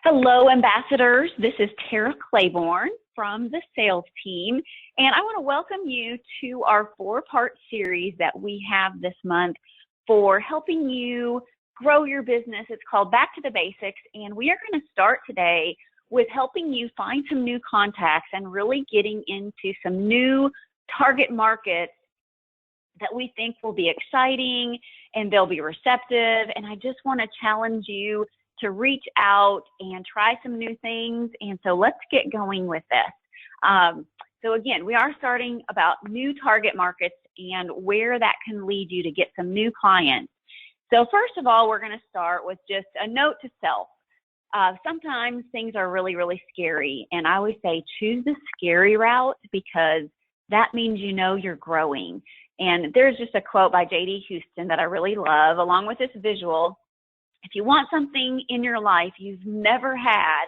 Hello, ambassadors. This is Tara Claiborne from the sales team, and I want to welcome you to our four-part series that we have this month for helping you grow your business. It's called Back to the Basics, and we are going to start today with helping you find some new contacts and really getting into some new target markets that we think will be exciting and they'll be receptive. And I just want to challenge you to reach out and try some new things. And so let's get going with this. So again, we are starting about new target markets and where that can lead you to get some new clients. So first of all, we're going to start with just a note to self. Sometimes things are really, really scary. And I always say choose the scary route because that means you know you're growing. And there's just a quote by J.D. Houston that I really love, along with this visual. If you want something in your life you've never had,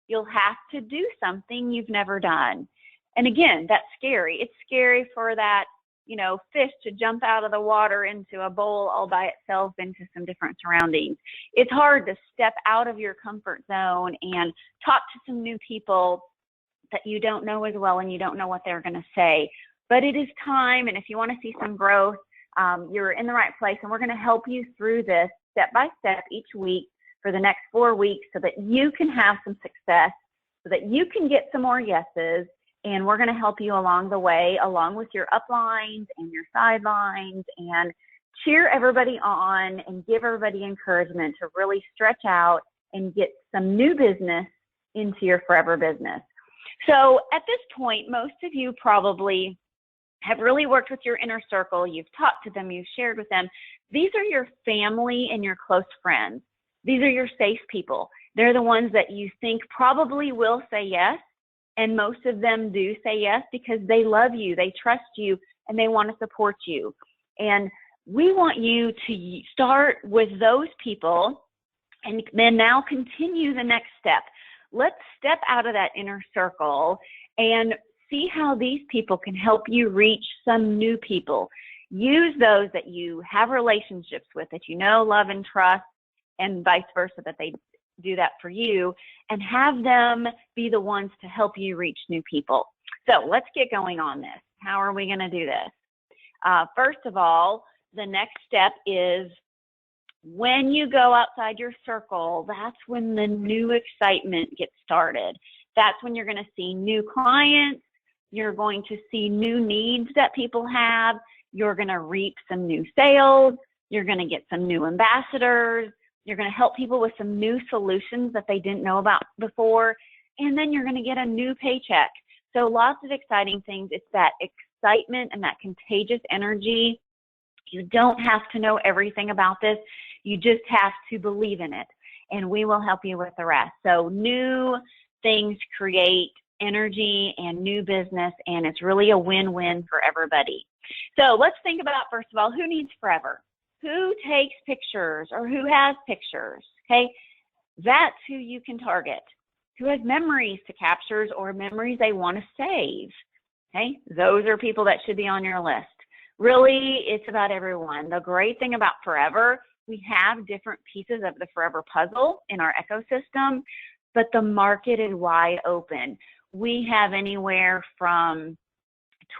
you'll have to do something you've never done. And again, that's scary. It's scary for that, fish to jump out of the water into a bowl all by itself into some different surroundings. It's hard to step out of your comfort zone and talk to some new people that you don't know as well and you don't know what they're going to say. But it is time, and if you want to see some growth, you're in the right place, and we're going to help you through this step by step each week for the next 4 weeks so that you can have some success, so that you can get some more yeses, and we're going to help you along the way, along with your uplines and your sidelines, and cheer everybody on and give everybody encouragement to really stretch out and get some new business into your forever business. So at this point, most of you probably have really worked with your inner circle. You've talked to them, you've shared with them. These are your family and your close friends. These are your safe people. They're the ones that you think probably will say yes, and most of them do say yes because they love you, they trust you, and they want to support you. And we want you to start with those people and then now continue the next step. Let's step out of that inner circle and see how these people can help you reach some new people. Use those that you have relationships with, that you know, love, and trust, and vice versa, that they do that for you, and have them be the ones to help you reach new people. So let's get going on this. How are we going to do this? First of all, the next step is when you go outside your circle, that's when the new excitement gets started. That's when you're going to see new clients. You're going to see new needs that people have. You're going to reap some new sales. You're going to get some new ambassadors. You're going to help people with some new solutions that they didn't know about before. And then you're going to get a new paycheck. So lots of exciting things. It's that excitement and that contagious energy. You don't have to know everything about this. You just have to believe in it. And we will help you with the rest. So new things create energy and new business, and it's really a win-win for everybody. So let's think about, first of all, who needs forever? Who takes pictures or who has pictures? Okay, that's who you can target. Who has memories to capture or memories they want to save? Okay, those are people that should be on your list. Really, it's about everyone. The great thing about Forever, we have different pieces of the Forever puzzle in our ecosystem, but the market is wide open. We have anywhere from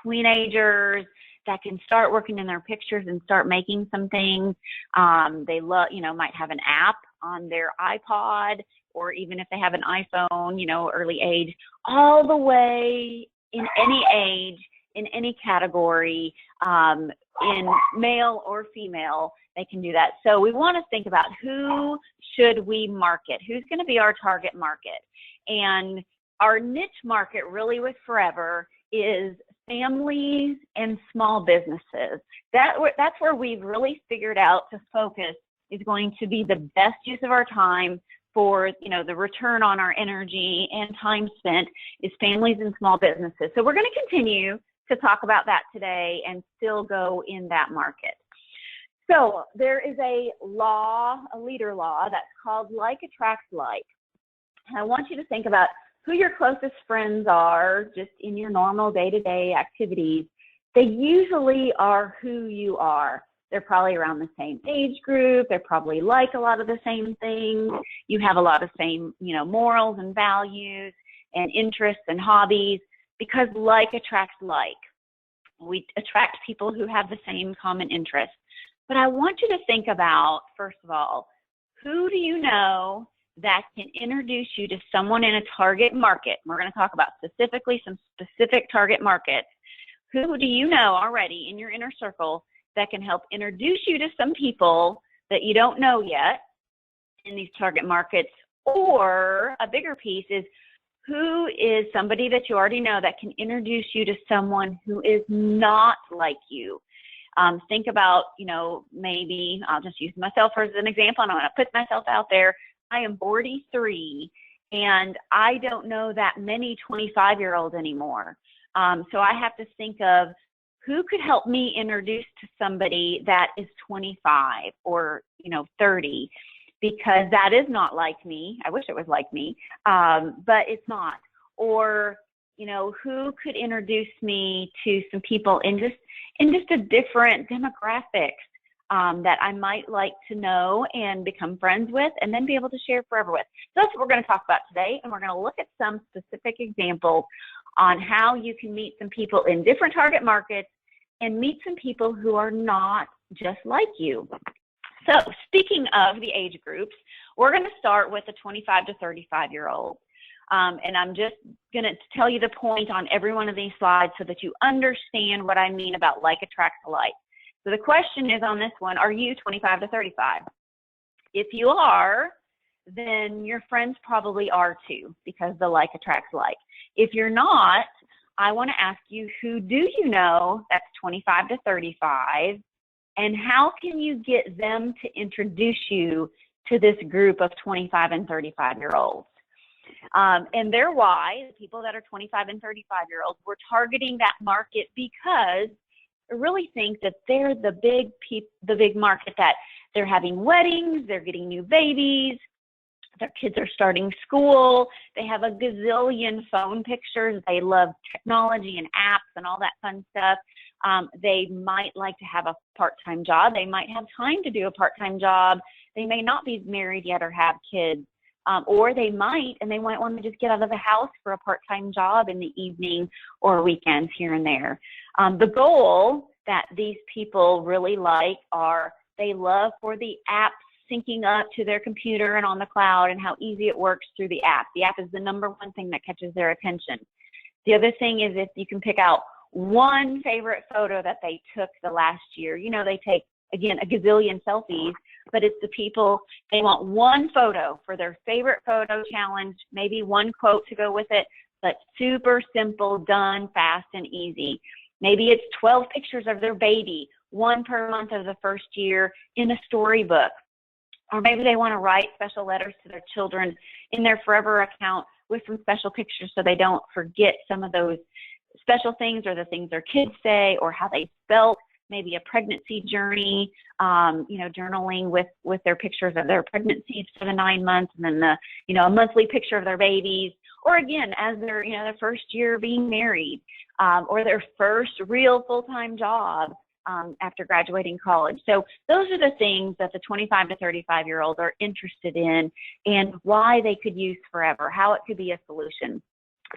teenagers that can start working in their pictures and start making some things. They might have an app on their iPod, or even if they have an iPhone, early age, all the way in any age, in any category, in male or female, they can do that. So we want to think about who should we market? Who's going to be our target market? And our niche market really with Forever is families and small businesses. That's where we've really figured out to focus is going to be the best use of our time for, the return on our energy and time spent is families and small businesses. So we're going to continue to talk about that today and still go in that market. So there is a leader law that's called like attracts like. And I want you to think about who your closest friends are just in your normal day-to-day activities. They usually are who you are. They're probably around the same age group. They're probably like a lot of the same things. You have a lot of same, morals and values and interests and hobbies, because like attracts like. We attract people who have the same common interests. But I want you to think about, first of all, who do you know that can introduce you to someone in a target market? We're going to talk about specifically some specific target markets. Who do you know already in your inner circle that can help introduce you to some people that you don't know yet in these target markets? Or a bigger piece is, who is somebody that you already know that can introduce you to someone who is not like you? Think about, maybe I'll just use myself as an example, and I'm going to put myself out there. I am 43, and I don't know that many 25-year-olds anymore. So I have to think of who could help me introduce to somebody that is 25 or, 30, because that is not like me. I wish it was like me, but it's not. Or, who could introduce me to some people in just a different demographics that I might like to know and become friends with, and then be able to share forever with. So that's what we're going to talk about today, and we're going to look at some specific examples on how you can meet some people in different target markets and meet some people who are not just like you. So speaking of the age groups, we're going to start with the 25 to 35-year-old. And I'm just going to tell you the point on every one of these slides so that you understand what I mean about like attracts alike. So the question is on this one, are you 25 to 35? If you are, then your friends probably are too, because the like attracts like. If you're not, I want to ask you, who do you know that's 25 to 35? And how can you get them to introduce you to this group of 25 and 35-year-olds? And they're why, the people that are 25 and 35-year-olds, we're targeting that market because I really think that they're the big market, that they're having weddings, they're getting new babies, their kids are starting school, they have a gazillion phone pictures, they love technology and apps and all that fun stuff. They might like to have a part-time job. They might have time to do a part-time job. They may not be married yet or have kids. Or they might, and they might want to just get out of the house for a part-time job in the evening or weekends here and there. The goal that these people really like are, they love for the apps syncing up to their computer and on the cloud, and how easy it works through the app. The app is the number one thing that catches their attention. The other thing is, if you can pick out one favorite photo that they took the last year. They take, again, a gazillion selfies, but it's the people, they want one photo for their favorite photo challenge, maybe one quote to go with it, but super simple, done fast and easy. Maybe it's 12 pictures of their baby, one per month of the first year, in a storybook. Or maybe they want to write special letters to their children in their Forever account with some special pictures so they don't forget some of those special things, or the things their kids say, or how they felt, maybe a pregnancy journey, journaling with their pictures of their pregnancies for the 9 months, and then a monthly picture of their babies, or again, as their, their first year being married, or their first real full-time job after graduating college. So those are the things that the 25 to 35-year-olds are interested in, and why they could use Forever, how it could be a solution.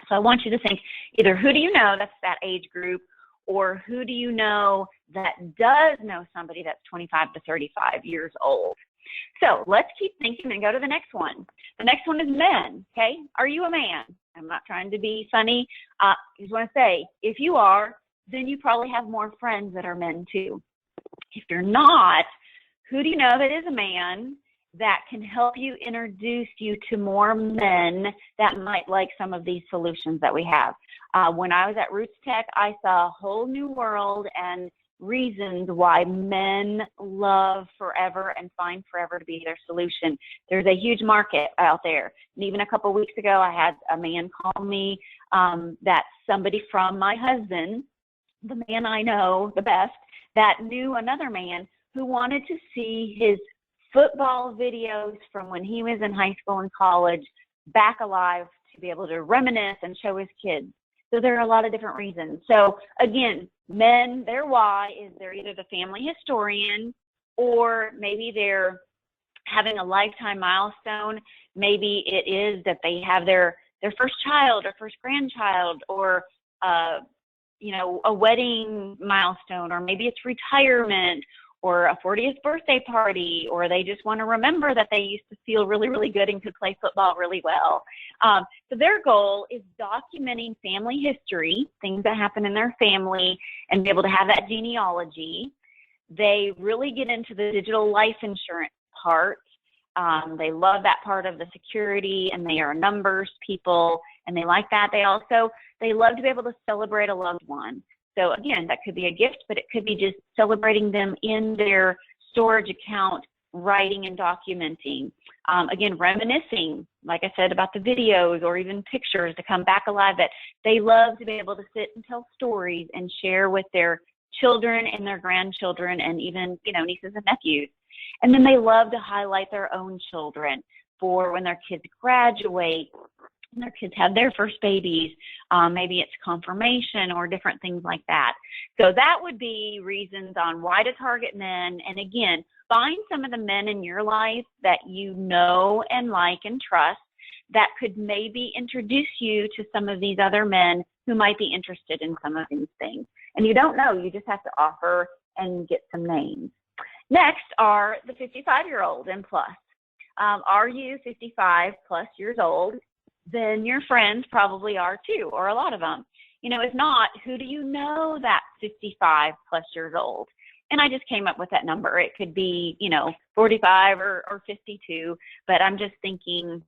So I want you to think, either who do you know that's that age group, or who do you know that does know somebody that's 25 to 35 years old? So let's keep thinking and go to the next one. The next one is men, okay? Are you a man? I'm not trying to be funny. I just want to say, if you are, then you probably have more friends that are men too. If you're not, who do you know that is a man that can help you introduce you to more men that might like some of these solutions that we have? When I was at Roots Tech, I saw a whole new world and reasons why men love Forever and find Forever to be their solution. There's a huge market out there. And even a couple of weeks ago, I had a man call me that somebody from my husband, the man I know the best, that knew another man who wanted to see his football videos from when he was in high school and college back alive, to be able to reminisce and show his kids. So there are a lot of different reasons. So again, men, their why is they're either the family historian, or maybe they're having a lifetime milestone. Maybe it is that they have their first child or first grandchild, or you know, a wedding milestone, or maybe it's retirement, or a 40th birthday party, or they just want to remember that they used to feel really, really good and could play football really well. So their goal is documenting family history, things that happen in their family, and be able to have that genealogy. They really get into the digital life insurance part. They love that part of the security, and they are numbers people, and they like that. They love to be able to celebrate a loved one. So again, that could be a gift, but it could be just celebrating them in their storage account, writing and documenting. Again, reminiscing, like I said, about the videos or even pictures to come back alive, that they love to be able to sit and tell stories and share with their children and their grandchildren, and even, you know, nieces and nephews. And then they love to highlight their own children for when their kids graduate, when their kids have their first babies, maybe it's confirmation or different things like that. So that would be reasons on why to target men. And again, find some of the men in your life that you know and like and trust that could maybe introduce you to some of these other men who might be interested in some of these things. And you don't know, you just have to offer and get some names. Next are the 55-year-old and plus. Are you 55 plus years old? Then your friends probably are too, or a lot of them. You know, if not, who do you know that's 55 plus years old? And I just came up with that number. It could be, you know, 45 or 52, but I'm just thinking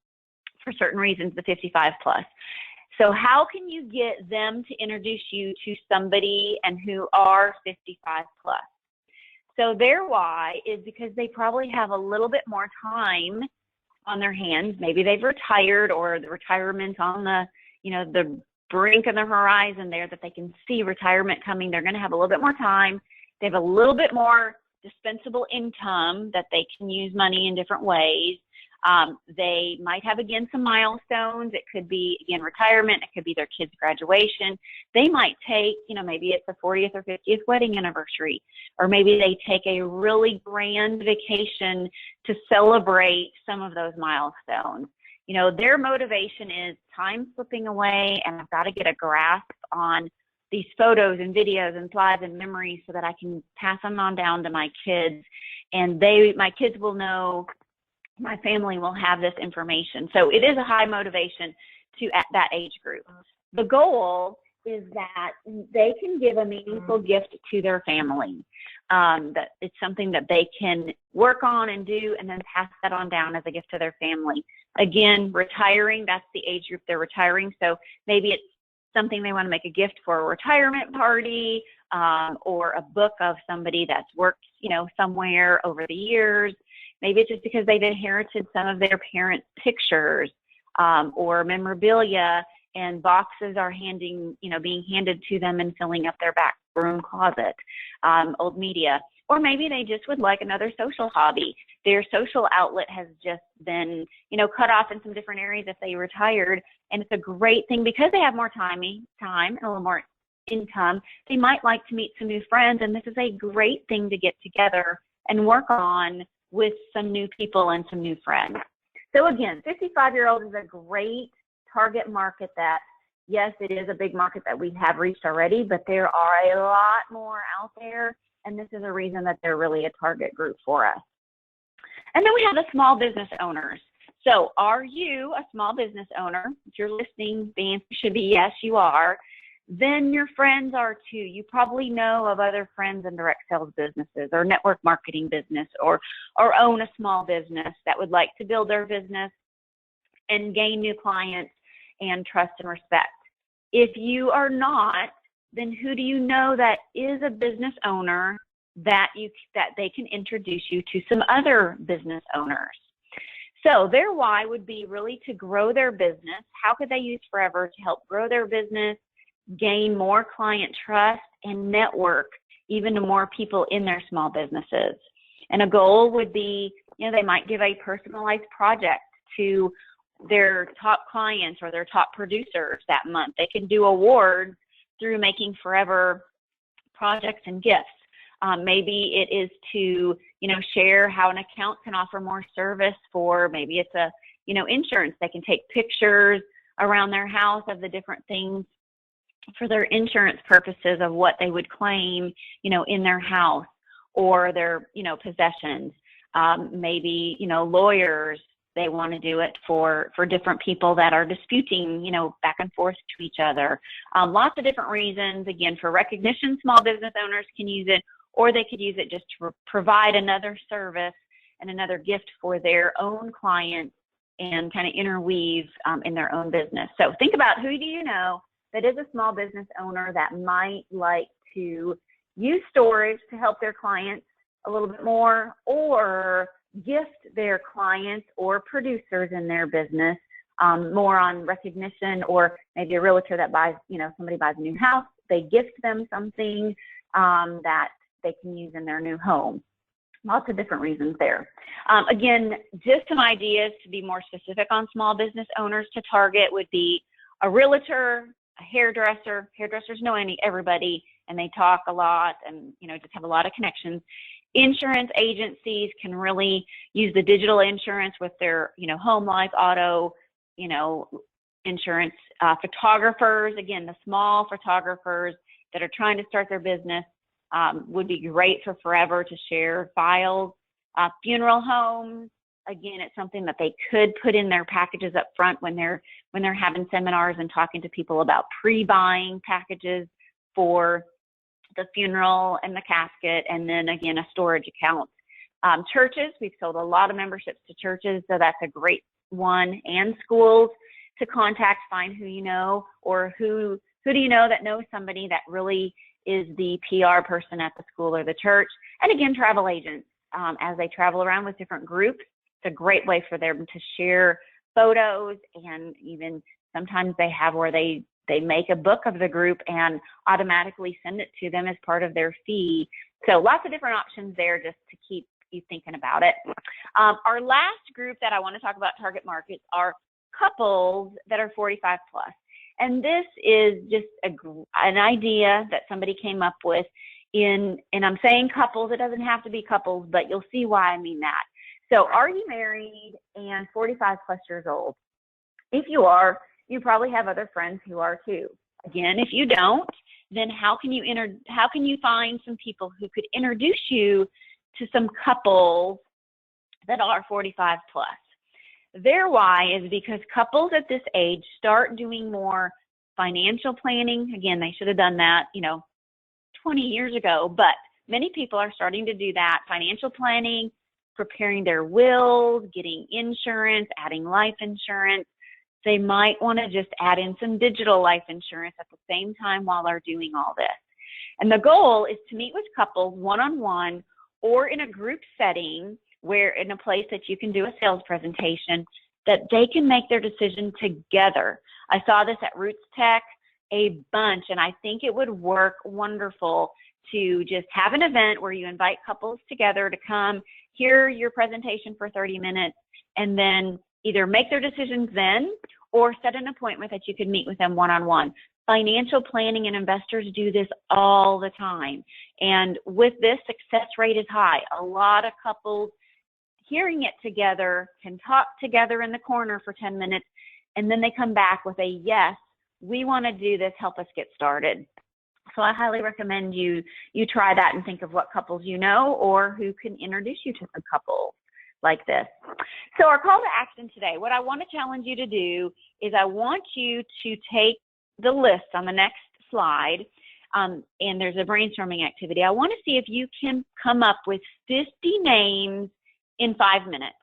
for certain reasons, the 55 plus. So how can you get them to introduce you to somebody and who are 55 plus? So their why is because they probably have a little bit more time on their hands. Maybe they've retired, or the retirement's on the, you know, the brink of the horizon there, that they can see retirement coming. They're going to have a little bit more time. They have a little bit more dispensable income that they can use money in different ways. They might have, again, some milestones. It could be, again, retirement. It could be their kid's graduation. They might take, you know, maybe it's a 40th or 50th wedding anniversary, or maybe they take a really grand vacation to celebrate some of those milestones. You know, their motivation is time slipping away, and I've got to get a grasp on these photos and videos and slides and memories so that I can pass them on down to my kids, and my kids will know, my family will have this information. So it is a high motivation at that age group. The goal is that they can give a meaningful gift to their family. That it's something that they can work on and do, and then pass that on down as a gift to their family. Again, retiring, that's the age group they're retiring. So maybe it's something they want to make a gift for a retirement party, or a book of somebody that's worked, you know, somewhere over the years. Maybe it's just because they've inherited some of their parents' pictures, or memorabilia, and boxes are being handed to them and filling up their back room closet, old media. Or maybe they just would like another social hobby. Their social outlet has just been, you know, cut off in some different areas if they retired. And it's a great thing because they have more time and a little more income. They might like to meet some new friends, and this is a great thing to get together and work on with some new people and some new friends. So again, 55-year-old is a great target market that, yes, it is a big market that we have reached already, but there are a lot more out there, and this is a reason that they're really a target group for us. And then we have the small business owners. So are you a small business owner? If you're listening, the answer should be yes, you are. Then your friends are too. You probably know of other friends in direct sales businesses or network marketing business, or own a small business that would like to build their business and gain new clients and trust and respect. If you are not, then who do you know that is a business owner that they can introduce you to some other business owners? So their why would be really to grow their business. How could they use Forever to help grow their business, gain more client trust, and network even to more people in their small businesses? And a goal would be, you know, they might give a personalized project to their top clients or their top producers that month. They can do awards through Making Forever projects and gifts. Maybe it is to, share how an account can offer more service for, maybe it's a, insurance. They can take pictures around their house of the different things for their insurance purposes of what they would claim, in their house or their, possessions. Maybe, lawyers, they want to do it for different people that are disputing, back and forth to each other. Lots of different reasons. Again, for recognition, small business owners can use it, or they could use it just to provide another service and another gift for their own clients and kind of interweave in their own business. So think about, who do you know that is a small business owner that might like to use storage to help their clients a little bit more, or gift their clients or producers in their business more on recognition, or maybe a realtor that buys, somebody buys a new house, they gift them something that they can use in their new home. Lots of different reasons there. Again, just some ideas to be more specific on small business owners to target would be a realtor, a hairdresser. Hairdressers know everybody, and they talk a lot and, just have a lot of connections. Insurance agencies can really use the digital insurance with their, home, life, auto, insurance. Photographers, again, the small photographers that are trying to start their business would be great for Forever to share files. Funeral homes, again, it's something that they could put in their packages up front when they're having seminars and talking to people about pre-buying packages for the funeral and the casket, and then again, a storage account. Churches, we've sold a lot of memberships to churches, so that's a great one, and schools to contact, find who you know, or who do you know that knows somebody that really is the PR person at the school or the church. And again, travel agents, as they travel around with different groups, it's a great way for them to share photos, and even sometimes they have where they make a book of the group and automatically send it to them as part of their fee. So lots of different options there just to keep you thinking about it. Our last group that I want to talk about target markets are couples that are 45 plus. And this is just an idea that somebody came up with and I'm saying couples, it doesn't have to be couples, but you'll see why I mean that. So are you married and 45 plus years old? If you are, you probably have other friends who are too. Again, if you don't, then how can you find some people who could introduce you to some couples that are 45 plus? Their why is because couples at this age start doing more financial planning. Again, they should have done that, 20 years ago, but many people are starting to do that. Financial planning, preparing their wills, getting insurance, adding life insurance. They might want to just add in some digital life insurance at the same time while they're doing all this. And the goal is to meet with couples one-on-one or in a group setting, where in a place that you can do a sales presentation, that they can make their decision together. I saw this at Roots Tech a bunch, and I think it would work wonderful to just have an event where you invite couples together to come hear your presentation for 30 minutes and then either make their decisions then or set an appointment that you could meet with them one-on-one. Financial planning and investors do this all the time. And with this, success rate is high. A lot of couples hearing it together can talk together in the corner for 10 minutes, and then they come back with a yes, we want to do this, help us get started. So I highly recommend you try that and think of what couples you know or who can introduce you to some couples like this. So our call to action today, what I want to challenge you to do is I want you to take the list on the next slide, and there's a brainstorming activity. I want to see if you can come up with 50 names in 5 minutes.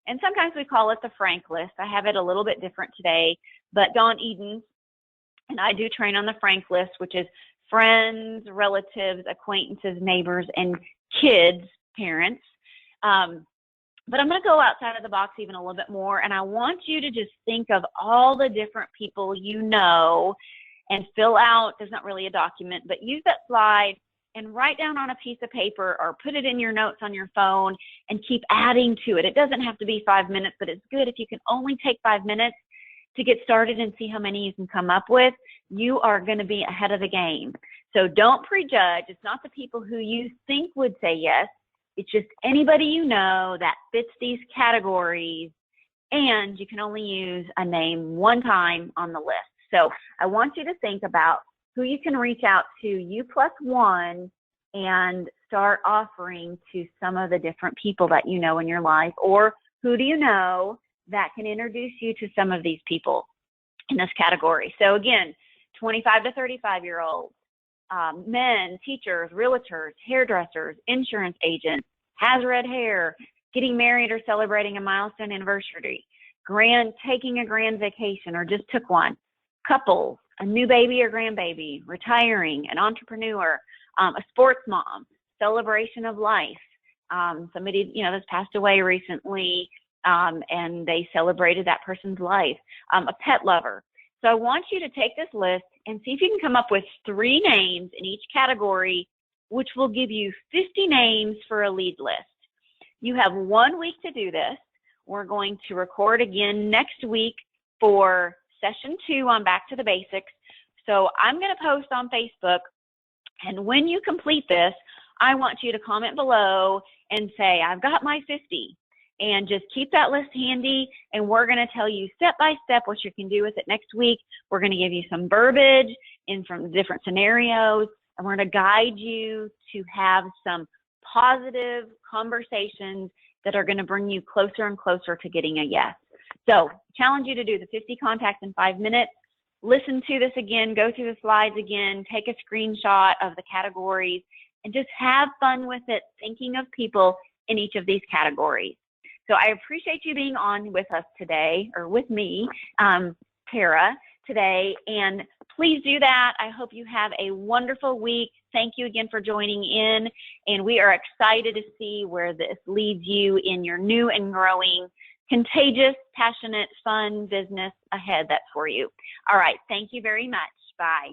And sometimes we call it the Frank list. I have it a little bit different today, but Dawn Eden and I do train on the Frank list, which is friends, relatives, acquaintances, neighbors, and kids, parents. But I'm going to go outside of the box even a little bit more, and I want you to just think of all the different people you know and fill out, there's not really a document, but use that slide and write down on a piece of paper or put it in your notes on your phone and keep adding to it. It doesn't have to be 5 minutes, but it's good if you can only take 5 minutes to get started and see how many you can come up with. You are going to be ahead of the game. So don't prejudge. It's not the people who you think would say yes. It's just anybody you know that fits these categories, and you can only use a name one time on the list. So I want you to think about who you can reach out to, you plus one, and start offering to some of the different people that you know in your life, or who do you know that can introduce you to some of these people in this category. So again, 25 to 35-year-olds, men, teachers, realtors, hairdressers, insurance agents, has red hair, getting married or celebrating a milestone anniversary, taking a grand vacation or just took one, couples, a new baby or grandbaby, retiring, an entrepreneur, a sports mom, celebration of life, somebody that's passed away recently, and they celebrated that person's life, a pet lover. So I want you to take this list and see if you can come up with 3 names in each category, which will give you 50 names for a lead list. You have 1 week to do this. We're going to record again next week for session 2 on Back to the Basics. So I'm going to post on Facebook, and when you complete this, I want you to comment below and say, I've got my 50. And just keep that list handy, and we're going to tell you step by step what you can do with it next week. We're going to give you some verbiage in from different scenarios, and we're going to guide you to have some positive conversations that are going to bring you closer and closer to getting a yes. So challenge you to do the 50 contacts in 5 minutes. Listen to this again, go through the slides again, take a screenshot of the categories, and just have fun with it, thinking of people in each of these categories. So I appreciate you being on with us today, or with me, Tara, today, and please do that. I hope you have a wonderful week. Thank you again for joining in, and we are excited to see where this leads you in your new and growing, contagious, passionate, fun business ahead that's for you. All right, thank you very much. Bye.